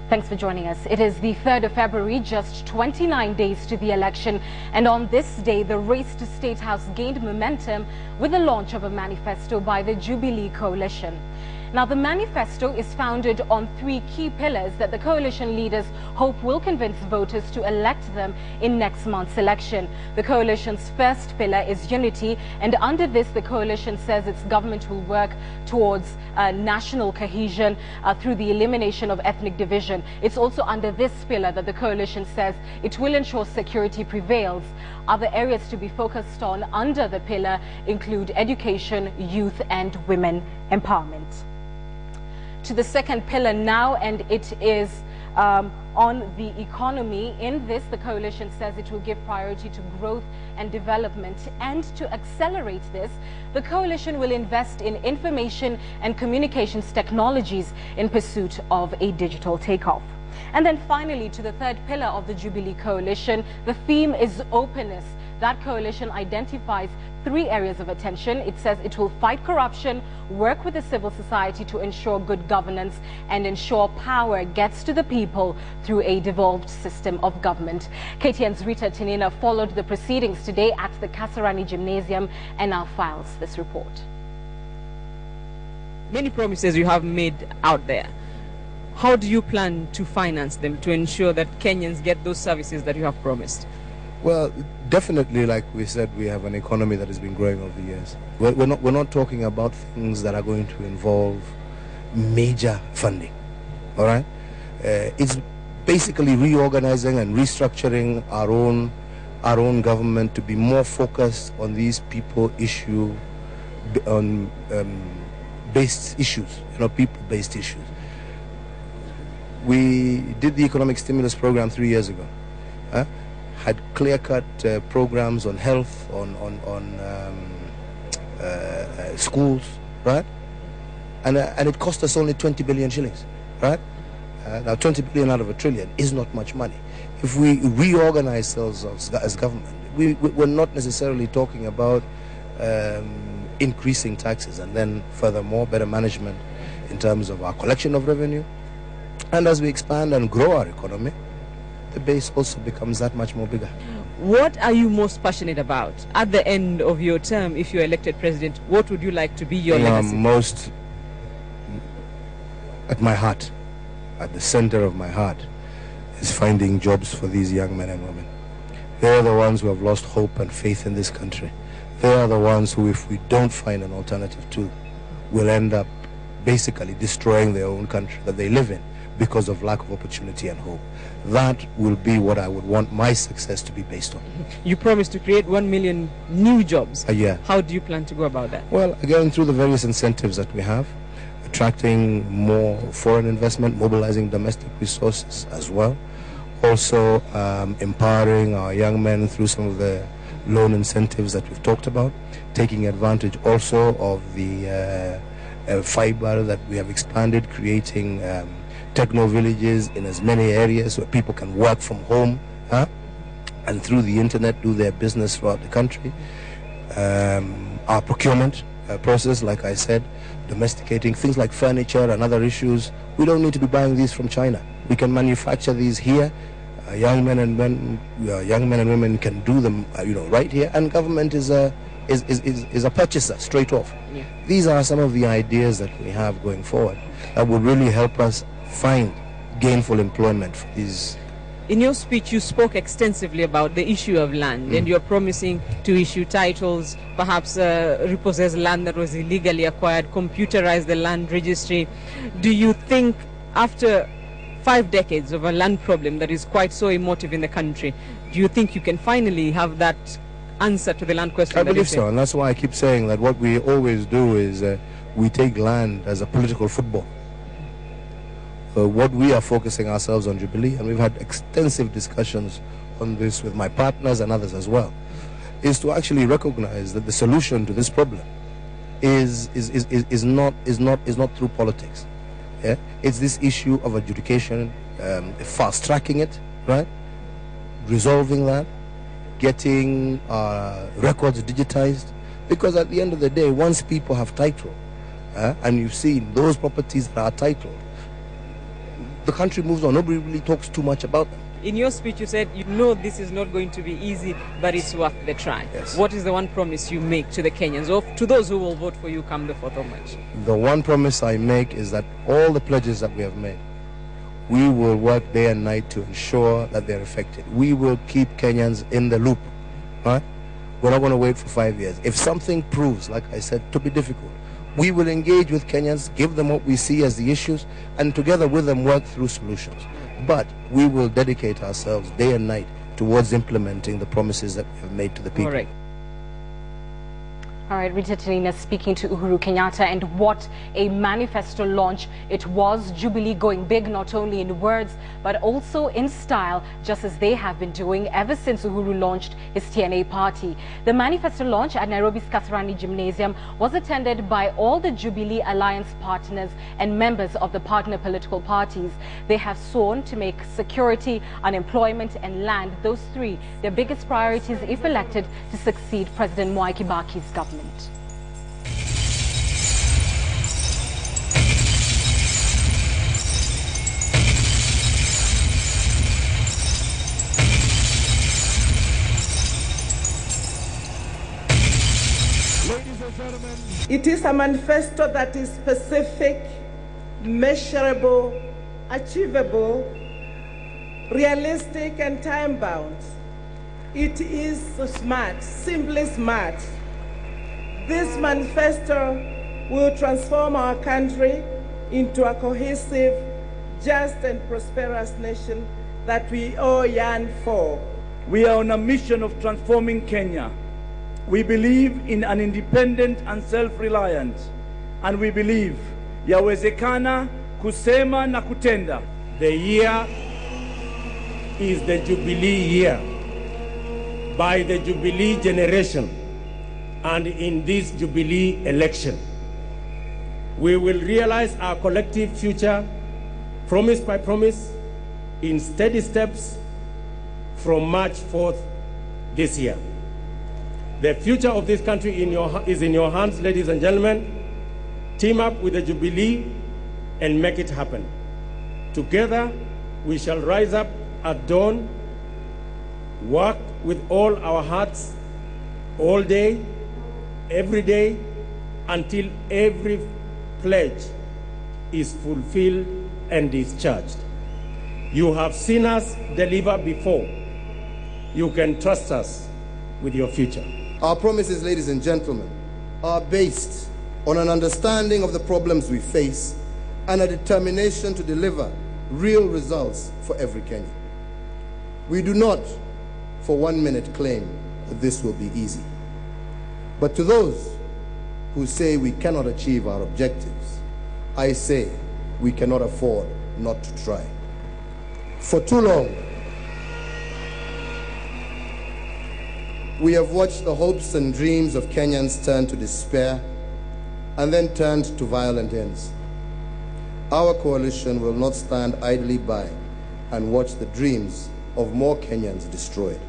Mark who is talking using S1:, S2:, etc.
S1: Thanks for joining us. It is the 3rd of February, just 29 days to the election. And on this day, the race to State House gained momentum with the launch of a manifesto by the Jubilee coalition. Now, the manifesto is founded on 3 key pillars that the coalition leaders hope will convince voters to elect them in next month's election. The coalition's first pillar is unity, and under this, the coalition says its government will work towards national cohesion through the elimination of ethnic division. It's also under this pillar that the coalition says it will ensure security prevails. Other areas to be focused on under the pillar include education, youth, and women empowerment. To the second pillar now, and it is on the economy. In this, the coalition says it will give priority to growth and development, and to accelerate this, the coalition will invest in information and communications technologies in pursuit of a digital takeoff. And then finally, to the third pillar of the Jubilee coalition, the theme is openness. That coalition identifies 3 areas of attention. It says it will fight corruption, work with the civil society to ensure good governance, and ensure power gets to the people through a devolved system of government. KTN's Rita Tinina followed the proceedings today at the Kasarani gymnasium and now files this report.
S2: Many promises you have made out there. How do you plan to finance them to ensure that Kenyans get those services that you have promised?
S3: Well, definitely, like we said, we have an economy that has been growing over the years. We're not talking about things that are going to involve major funding, all right? It's basically reorganizing and restructuring our own government to be more focused on these based issues, people-based issues. We did the economic stimulus program 3 years ago. Had clear-cut programs on health, on schools, right? And it cost us only 20 billion shillings, right? Now 20 billion out of $1 trillion is not much money. If we reorganize ourselves as government, we're not necessarily talking about increasing taxes, and then furthermore better management in terms of our collection of revenue. And as we expand and grow our economy, the base also becomes that much more bigger.
S2: What are you most passionate about at the end of your term? If you're elected president, what would you like to be your legacy?
S3: Most at my heart, at the center of my heart, is finding jobs for these young men and women. They are the ones who have lost hope and faith in this country. They are the ones who, if we don't find an alternative to, will end up basically destroying their own country that they live in, because of lack of opportunity and hope. That will be what I would want my success to be based on.
S2: You promised to create 1 million new jobs.
S3: Yeah.
S2: How do you plan to go about that?
S3: Well, again, through the various incentives that we have, attracting more foreign investment, mobilizing domestic resources as well. Also empowering our young men through some of the loan incentives that we've talked about, taking advantage also of the fiber that we have expanded, creating techno villages in as many areas where people can work from home and through the internet do their business throughout the country. Our procurement process, like I said, domesticating things like furniture and other issues. We don't need to be buying these from China. We can manufacture these here. Young men and women can do them, right here. And government is a purchaser straight off. Yeah. These are some of the ideas that we have going forward that would really help us find gainful employment for these.
S2: In your speech, you spoke extensively about the issue of land, and you're promising to issue titles, perhaps repossess land that was illegally acquired, computerize the land registry. Do you think after 5 decades of a land problem that is quite so emotive in the country, do you think you can finally have that answer to the land question?
S3: I believe so, and that's why I keep saying that what we always do is we take land as a political football. What we are focusing ourselves on Jubilee, and we've had extensive discussions on this with my partners and others as well, is to actually recognize that the solution to this problem is not through politics. Yeah? It's this issue of adjudication, fast-tracking it, right? Resolving that, getting records digitized, because at the end of the day, once people have title, and you've seen those properties that are titled, the country moves on. Nobody really talks too much about them.
S2: In your speech, you said you know this is not going to be easy, but it's worth the try.
S3: Yes.
S2: What is the one promise you make to the Kenyans, or to those who will vote for you come the 4th of March?
S3: The one promise I make is that all the pledges that we have made, we will work day and night to ensure that they're effective. We will keep Kenyans in the loop. Right? We're not going to wait for 5 years. If something proves, like I said, to be difficult, we will engage with Kenyans, give them what we see as the issues, and together with them work through solutions. But we will dedicate ourselves day and night towards implementing the promises that we have made to the people.
S2: All right.
S1: All right, Rita Tanina speaking to Uhuru Kenyatta, and what a manifesto launch it was. Jubilee going big not only in words but also in style, just as they have been doing ever since Uhuru launched his TNA party. The manifesto launch at Nairobi's Kasarani gymnasium was attended by all the Jubilee Alliance partners and members of the partner political parties. They have sworn to make security, unemployment and land, those three, their biggest priorities if elected to succeed President Mwai Kibaki's government.
S4: Ladies and gentlemen, it is a manifesto that is specific, measurable, achievable, realistic and time-bound. It is smart, simply smart. This manifesto will transform our country into a cohesive, just and prosperous nation that we all yearn for.
S5: We are on a mission of transforming Kenya. We believe in an independent and self-reliant, and we believe yawezekana kusema na kutenda.
S6: The year is the Jubilee year. By the Jubilee generation, and in this Jubilee election, we will realize our collective future, promise by promise, in steady steps from March 4th this year. The future of this country is in your hands, ladies and gentlemen. Team up with the Jubilee and make it happen. Together, we shall rise up at dawn, work with all our hearts, all day, every day, until every pledge is fulfilled and discharged. You have seen us deliver before. You can trust us with your future.
S7: Our promises, ladies and gentlemen, are based on an understanding of the problems we face and a determination to deliver real results for every Kenyan. We do not, for 1 minute, claim that this will be easy. But to those who say we cannot achieve our objectives, I say we cannot afford not to try. For too long, we have watched the hopes and dreams of Kenyans turn to despair and then turned to violent ends. Our coalition will not stand idly by and watch the dreams of more Kenyans destroyed.